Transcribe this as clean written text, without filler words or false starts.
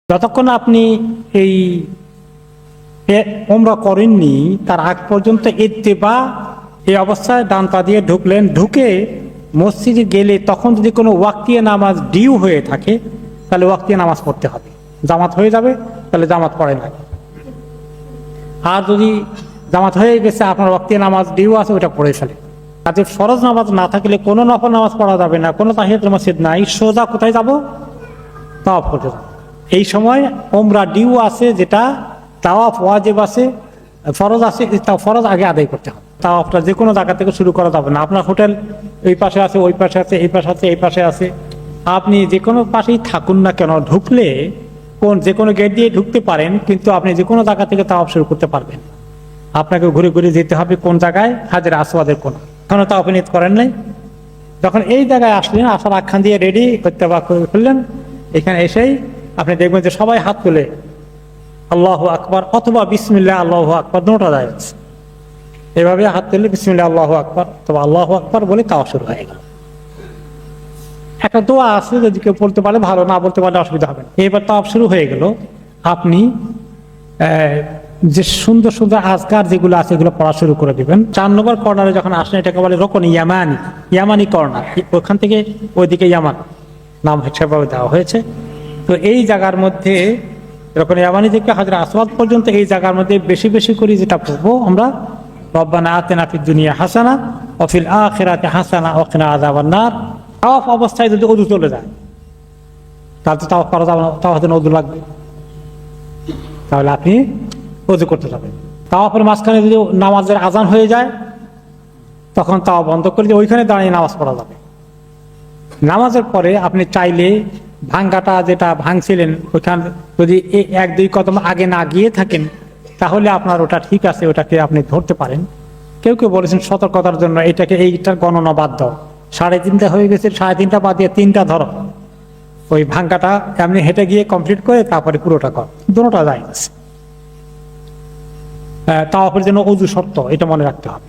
যতক্ষণ আপনি এই ওমরা করেননি তার আগ পর্যন্ত ইত্তেবা এই অবস্থায় ডান পা দিয়ে ঢুকলেন, ঢুকে মসজিদে গেলে তখন যদি কোনো ওয়াক্তিয়া নামাজ ডিউ হয়ে থাকে তাহলে ওয়াক্তিয়া নামাজ পড়তে হবে। জামাত হয়ে যাবে তাহলে জামাত পড়ে না, আর যদি জামাত হয়ে গেছে আপনার ওয়াক্তিয়া নামাজ ডিউ আছে ওটা পড়ে ফেলে। কাজে ফরজ নামাজ না থাকলে কোনো নফল নামাজ পড়া যাবে না, কোনো তাহিয়াতুল মসজিদ নাই, সোজা কোথায় যাব? তাওয়াফ করতে যাব। এই সময় ওমরা ডিউ আছে, যেটা তাওয়াফ ওয়াজিব আছে, ফরজ আছে, ফরজ আগে আদায় করতে হবে। তাওয়াফটা যে কোনো জায়গা থেকে শুরু করা যাবে না। আপনার হোটেল এই পাশে আছে, ওই পাশে আছে, এই পাশে আছে, এই পাশে আছে, আপনি যে কোনো পাশেই থাকুন না কেন, ঢুকলে যে কোনো গেট দিয়ে ঢুকতে পারেন, কিন্তু আপনি যে কোনো জায়গা থেকে তাওয়াফ শুরু করতে পারবেন। আপনাকে ঘুরে ঘুরে যেতে হবে কোন জায়গায়, হাজরে আসওয়াদের কোন, এখনো তাওয়াফ নিয়ত করেন নাই। যখন এই জায়গায় আসলেন, আসার আখ্যান দিয়ে রেডি করতে ফেললেন, এখানে এসেই আপনি দেখবেন যে সবাই হাত তুলে আল্লাহু আকবার অথবা বিসমিল্লাহ আল্লাহু আকবার দুটোটা যায়। এভাবে হাত তুলে বিসমিল্লাহ আল্লাহু আকবার অথবা আল্লাহু আকবার বলে তাওয়াফ শুরু হয়ে গেল। একটা দোয়া আছে, যদি কেউ বলতে পারে ভালো, না বলতে পারলে অসুবিধা হবে না। এবার তাওয়াফ শুরু হয়ে গেল, আপনি যে সুন্দর সুন্দর আজকার যেগুলো আছে এগুলো পড়া শুরু করে দিবেন। 4 নম্বর কর্নারে যখন আসেন, এটাকে বলে রোকন ইয়ামানি, ইয়ামানি কর্নার, ওখান থেকে ওইদিকে ইয়ামান নাম সেভাবে দেওয়া হয়েছে। তো এই জায়গার মধ্যে রোকন ইয়ামানি থেকে হাজরে আসওয়াদ পর্যন্ত এই জায়গার মধ্যে বেশি বেশি করে যেটা পড়বো আমরা, রব্বানা আতিনা ফিদ দুনিয়া হাসানা ওয়া ফিল আখিরাতি হাসানা ওয়া কিনা আযাবান নার। তাওয়াফ অবস্থায় যদি ওযু চলে যায় তাহলে তো তাওয়াফ করা যাবে না, তাওয়াফের ওযু লাগবে, তাহলে আপনি ওযু করতে যাবেন। তাওয়াফের মাঝখানে যদি নামাজের আজান হয়ে যায় তখন তাওয়াফ বন্ধ করে দিয়ে ওইখানে দাঁড়িয়ে নামাজ পড়া যাবে। নামাজের পরে আপনি চাইলে ভাঙ্গাটা যেটা ভাঙছিলেন ওইখান যদি 1-2 কদম আগে না গিয়ে থাকেন তাহলে আপনার ওটা ঠিক আছে, ওটাকে আপনি ধরতে পারেন। কেউ কেউ বলেছেন সতর্কতার জন্য এটাকে এইটার গণনা বাদ দাও, 3.5টা হয়ে গেছে, 3.5টা বাদ দিয়ে 3টা ধরো, ওই ভাঙ্গাটা এমনি হেঁটে গিয়ে কমপ্লিট করে তারপরে পুরোটা কর, দুটোটা যায়। তাওয়াফের জন্য ওযু শর্ত, এটা মনে রাখতে হবে।